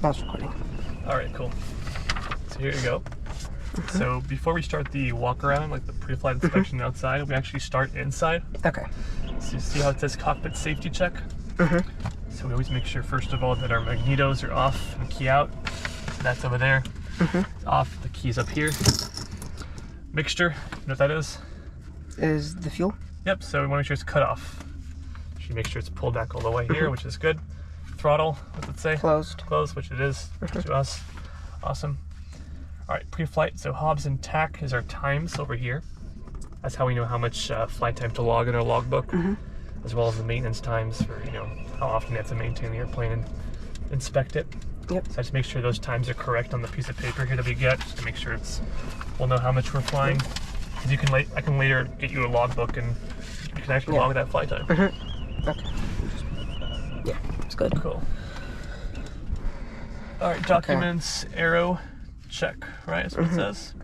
That's recording. All right, cool. So here you go. So before we start the walk around, like the pre-flight inspection outside, we actually start inside. Okay. So you see how it says cockpit safety check? So we always make sure, first of all, that our magnetos are off and key out. So that's over there. It's off. The key's up here. Mixture, you know what that is? Is the fuel? Yep, so we want to make sure it's cut off. Should make sure it's pulled back all the way here, which is good. Throttle, what does it say? Closed. Closed, which it is to us. Awesome. All right, pre-flight. So Hobbs and TAC is our times over here. That's how we know how much flight time to log in our logbook, as well as the maintenance times for, you know, how often you have to maintain the airplane and inspect it. Yep. So I just make sure those times are correct on the piece of paper here that we get, just to make sure we'll know how much we're flying. Because you can I can later get you a logbook and you can actually log that flight time. Okay. Yeah, it's good. Cool. All right, documents, arrow, check, right? That's what it says.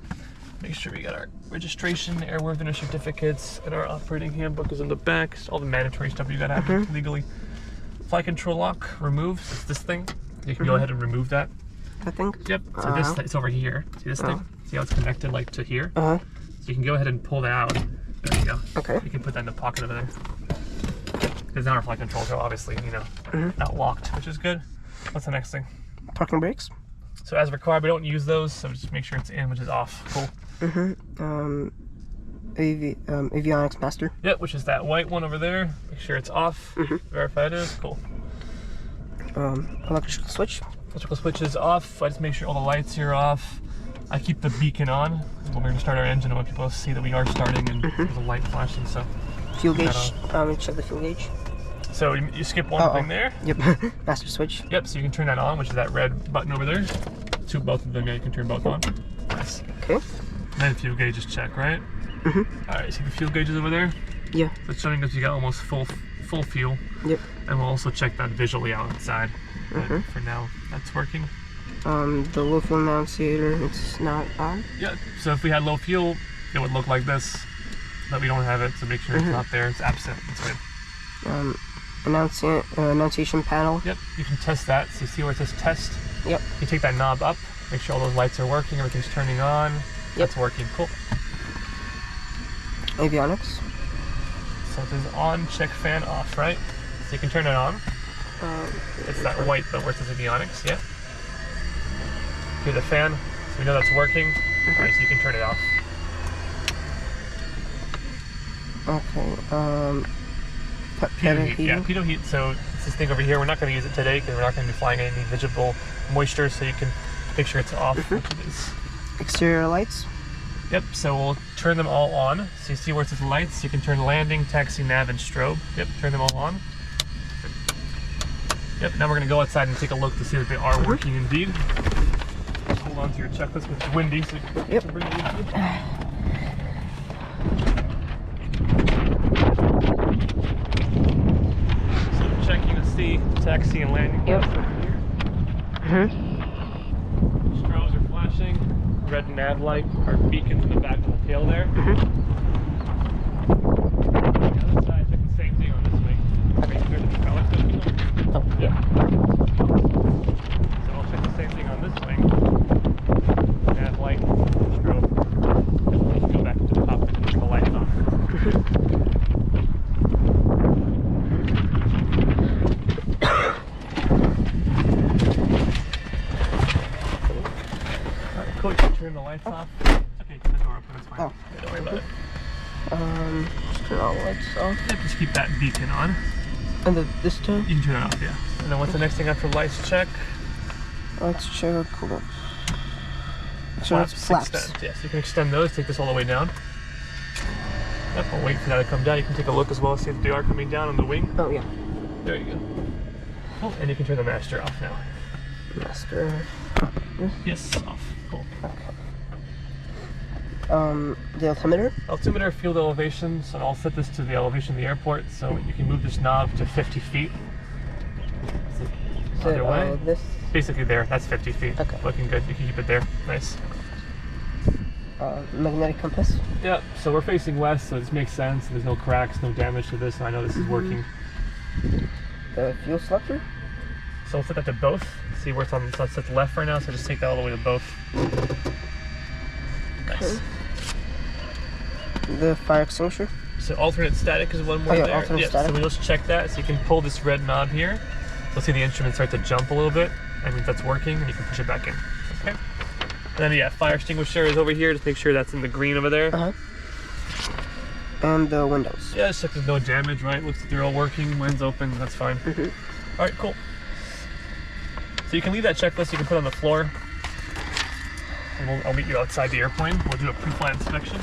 Make sure we got our registration, airworthiness certificates, and our operating handbook is in the back. It's all the mandatory stuff you gotta have legally. Flight control lock, remove. So it's this thing. You can go ahead and remove that. That thing? Yep. So this it's over here. See this thing? See how it's connected like to here? So you can go ahead and pull that out. There you go. Okay. You can put that in the pocket over there. Because now our flight controls are obviously, you know, not locked, which is good. What's the next thing? Parking brakes. So as required, we don't use those, so just make sure it's in, which is off. Cool. Avionics master. Yep, which is that white one over there. Make sure it's off. Verify it is. Cool. Electrical switch. Electrical switch is off. I just make sure all the lights here are off. I keep the beacon on when we're going to start our engine. I want people to see that we are starting and there's a light flashing. So fuel gauge. Check the fuel gauge. So you skip one thing there. Yep. Master switch. Yep. So you can turn that on, which is that red button over there. Both of them. Yeah, you can turn both on. Nice. Okay. And then fuel gauge is check, right? All right. See the fuel gauges over there? Yeah. So it's showing us you got almost full fuel. Yep. And we'll also check that visually outside. But for now, that's working. The low fuel annunciator, it's not on. Yeah. So if we had low fuel, it would look like this. But we don't have it, so make sure it's not there. It's absent. It's good. Annunciation panel. Yep. You can test that. So you see where it says test? Yep. You take that knob up. Make sure all those lights are working. Everything's turning on. That's working. Cool. Avionics. So it says on, check fan off, right? So you can turn it on. It's that white bit where it says avionics, yeah? Hear the fan, so we know that's working. Alright, so you can turn it off. Okay, pitot heat. Yeah, pitot heat. So it's this thing over here. We're not going to use it today because we're not going to be flying any visible moisture, so you can make sure it's off. Which it is. Exterior lights. Yep, so we'll turn them all on. So you see where it says lights, you can turn landing, taxi, nav, and strobe. Yep, turn them all on. Yep, now we're going to go outside and take a look to see that they are working indeed. Just hold on to your checklist, because it's windy, so you can bring it with you. So checking to see taxi and landing. Yep. Strobes are flashing. Red nav light, our beacons in the back of the tail there. On the other side, check the same thing on this wing. Make sure that the propeller's going to be on. Yeah. So I'll check the same thing on this wing. Nav light, strobe. Let's go back to the cockpit and turn the lights on. Cool, you can turn the lights off. It's okay, keep the door open, it's fine. Yeah, don't worry about it. Just turn all the lights off. Yeah, just keep that beacon on. And this too? You can turn it off, yeah. And then what's the next thing after lights check? Let's check, hold on. Flaps. Extend. Yes, you can extend those, take this all the way down. Yep, I'll wait for that to come down. You can take a look as well, see if they are coming down on the wing. Oh, yeah. There you go. Oh, and you can turn the master off now. Master. Yes, off. Cool. Okay. The altimeter? Altimeter, field elevation, so I'll set this to the elevation of the airport, so you can move this knob to 50 feet. Other way. This? Basically there, that's 50 feet. Okay. Looking good, you can keep it there. Nice. Magnetic compass? Yeah, so we're facing west, so this makes sense. There's no cracks, no damage to this, and I know this is working. The fuel selector? So we'll set that to both. See where it's on, so it's set to left right now, so just take that all the way to both. Nice. Okay. The fire extinguisher? So alternate static is one more yeah, there. alternate static. So we'll just check that. So you can pull this red knob here. You'll see the instrument start to jump a little bit. That means that's working, and you can push it back in. Okay. And then yeah, fire extinguisher is over here. Just make sure that's in the green over there. And the windows. Yeah, just check there's no damage, right? Looks like they're all working. Wind's open. That's fine. All right, cool. So you can leave that checklist. You can put it on the floor. And I'll meet you outside the airplane. We'll do a pre-flight inspection.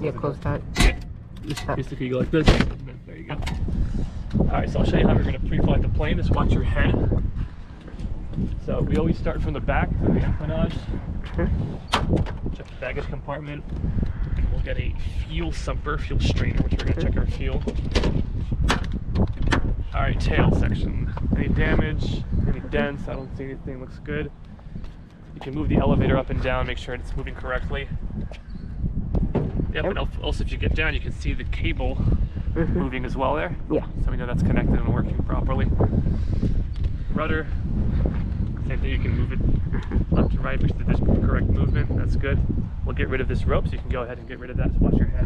Yeah, close that. Basically, you go like this. There you go. All right, so I'll show you how we're going to pre-flight the plane. Just watch your head. So we always start from the back, from the empennage. Check the baggage compartment. And we'll get a fuel sumper, fuel strainer, which we're going to check our fuel. All right, tail section. Any damage? Any dents? I don't see anything. Looks good. You can move the elevator up and down, make sure it's moving correctly. Yep, and also if you get down, you can see the cable moving as well there. Yeah. So we know that's connected and working properly. Rudder, same thing, you can move it left and right, make sure there's correct movement. That's good. We'll get rid of this rope, so you can go ahead and get rid of that. So watch your head.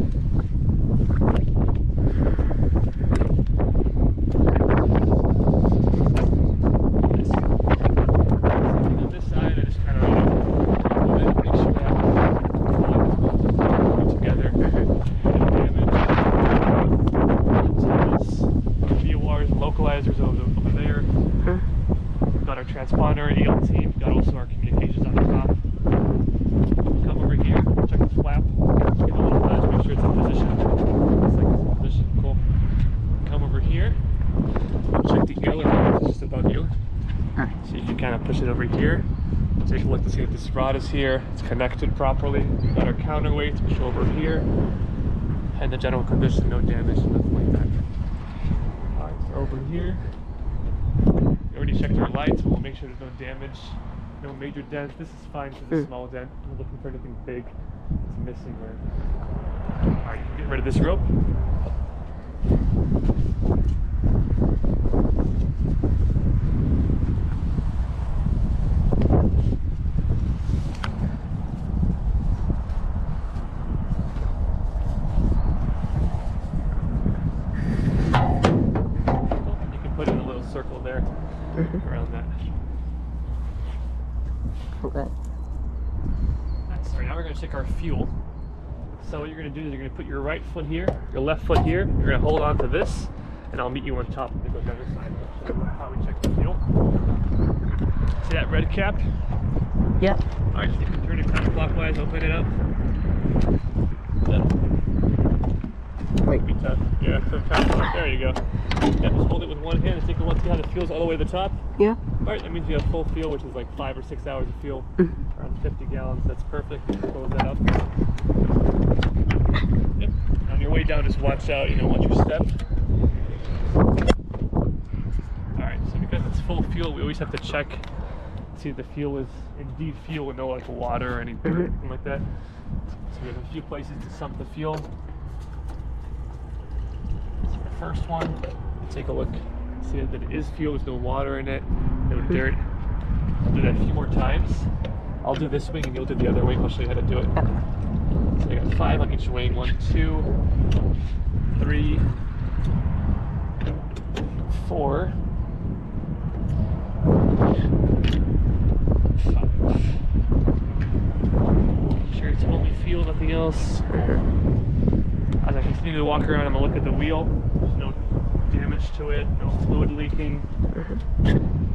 On this side, I just kind of move it, make sure that together. VORs, localizers over there. We've got our transponder, ELT, we've got also our communications on the top. Come over here, check the flap, get a little nudge, make sure it's in position. Looks like it's in position, cool. Come over here, check the aileron, it's just above you. So you can kind of push it over here. Take a look to see if this rod is here, it's connected properly. We've got our counterweights, push over here. And the general condition, no damage, nothing like that. Alright, so over here. We already checked our lights, but we'll make sure there's no damage, no major dents. This is fine for the small dent. We're looking for anything big that's missing or... Alright, you can get rid of this rope. Circle there around that. Okay. Nice. Alright, now we're going to check our fuel. So what you're going to do is you're going to put your right foot here, your left foot here. You're going to hold on to this, and I'll meet you on top and go to the other side. I'll show you how we check the fuel. See that red cap? Yeah. Alright, so you can turn it counterclockwise, open it up. Wait. Yeah, so counterclockwise. There you go. Yeah, just hold it with one hand and take a look, see how the fuel's all the way to the top. Yeah. Alright, that means you have full fuel, which is like 5 or 6 hours of fuel, around 50 gallons. That's perfect. Close that up. Yep. On your way down, just watch out, watch your step. Alright, so because it's full fuel, we always have to check, see if the fuel is indeed fuel and no like water or anything like that. So we have a few places to sump the fuel. So the first one, take a look, see that it is fuel, there's no water in it, no dirt. I'll do that a few more times. I'll do this wing and you'll do the other wing. I'll show you how to do it. So I got 5 on each wing. 1, 2, 3, 4, 5. Make sure it's only fuel, nothing else. As I continue to walk around, I'm gonna look at the wheel. There's no damage to it, no fluid leaking,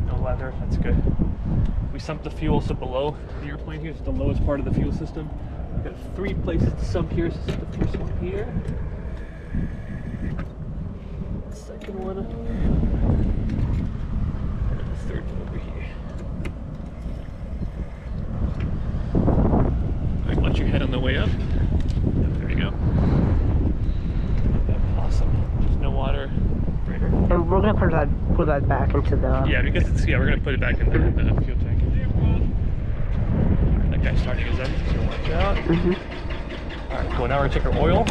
no leather. That's good. We sump the fuel so below the airplane here is the lowest part of the fuel system. We've got 3 places to sump here. So the first one here, the second one, and then the third one over here. Alright, watch your head on the way up. Yep, there you go. Awesome. There's no water. Right. And we're gonna put that back into the. Yeah, because it's we're gonna put it back in the fuel tank. guy starting his engine, so watch out. Alright, cool. Now we're gonna check our oil.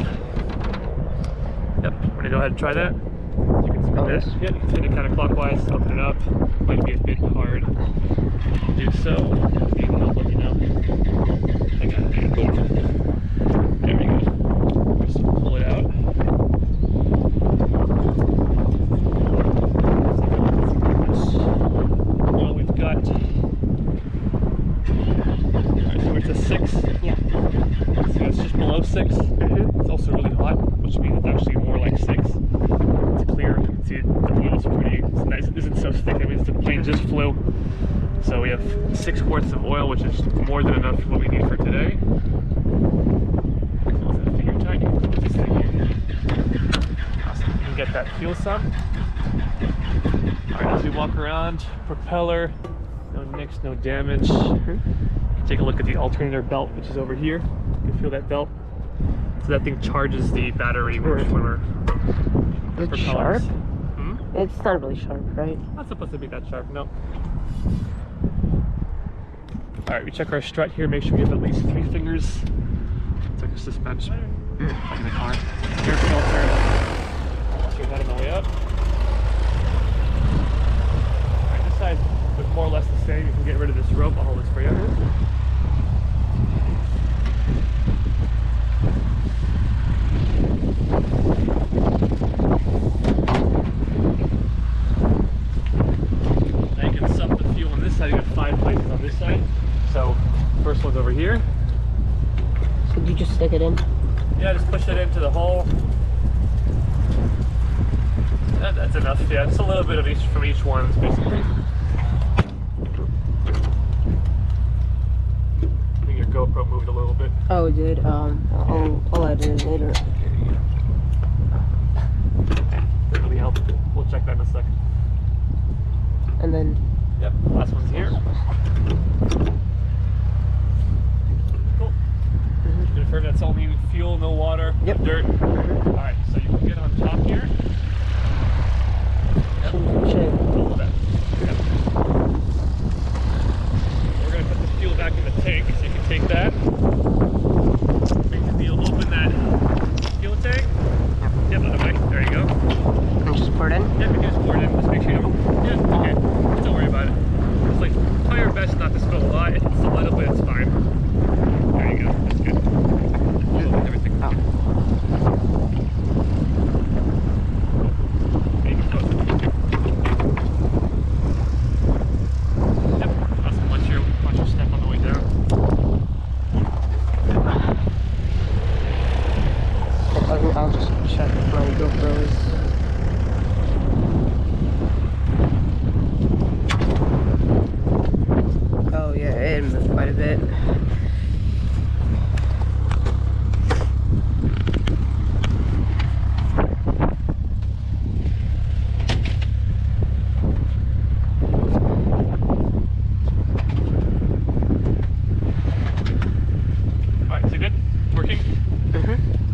Yep, we're gonna go ahead and try that. You can spin that. Yep, you can spin it counterclockwise, open it up. Might be a bit hard to do so. If you can help, let me know. I got it. Cool. There we go. Just pull it out. Well, we've got. Alright, so we're to 6. Yeah. So it's just below 6. It's also really hot, which means it's actually more like 6. It's clear. You can see the oil's pretty. It's nice. It isn't so thick. That means the plane just flew. So we have 6 quarts of oil, which is more than enough for what we need for today. So let's figure time. You can put this thing here. Awesome. You can get that fuel sum. Alright, as we walk around, propeller, no nicks, no damage. Take a look at the alternator belt, which is over here. You can feel that belt. So that thing charges the battery when we're It's sharp? It's not really sharp, right? Not supposed to be that sharp, no. Alright, we check our strut here, make sure we have at least 3 fingers. It's like a suspension. Like in the car. Air filter. Let's get that on the way up. Alright, this side was more or less the same. You can get rid of this rope. I'll hold this for you. Now you can suck the fuel on this side. You got 5 places on this side. So, first one's over here. So you just stick it in? Yeah, just push it into the hole. That's enough, yeah. Just a little bit of each from each one, basically. I think your GoPro moved a little bit. Oh, it did. I'll edit it later. That really helped. We'll check that in a second. And then... Yep, last one's here. Cool. Confirm that's only fuel, no water, no dirt. Alright, so you can get on top here. Yep. All of that. Yep. We're going to put the fuel back in the tank, so you can take that. Make the wheel open that fuel tank. Yep, automatic. There you go. And just pour it in? Yep, you can just pour it in. Just make sure you don't. Yeah, okay. Don't worry about it. Just like try your best not to spill a lot. If it's a little bit, it's fine. There you go. That's good. All of everything. Oh. Yep. Awesome. Watch your step on the way down. I'll just check if my GoPro is... Oh yeah, it moved quite a bit. Alright, so good? Working?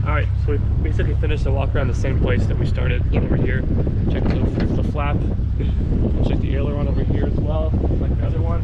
Alright, so we basically finished the walk around the same place that we started over here. Check the flap. Check the aileron over here as well, like the other one.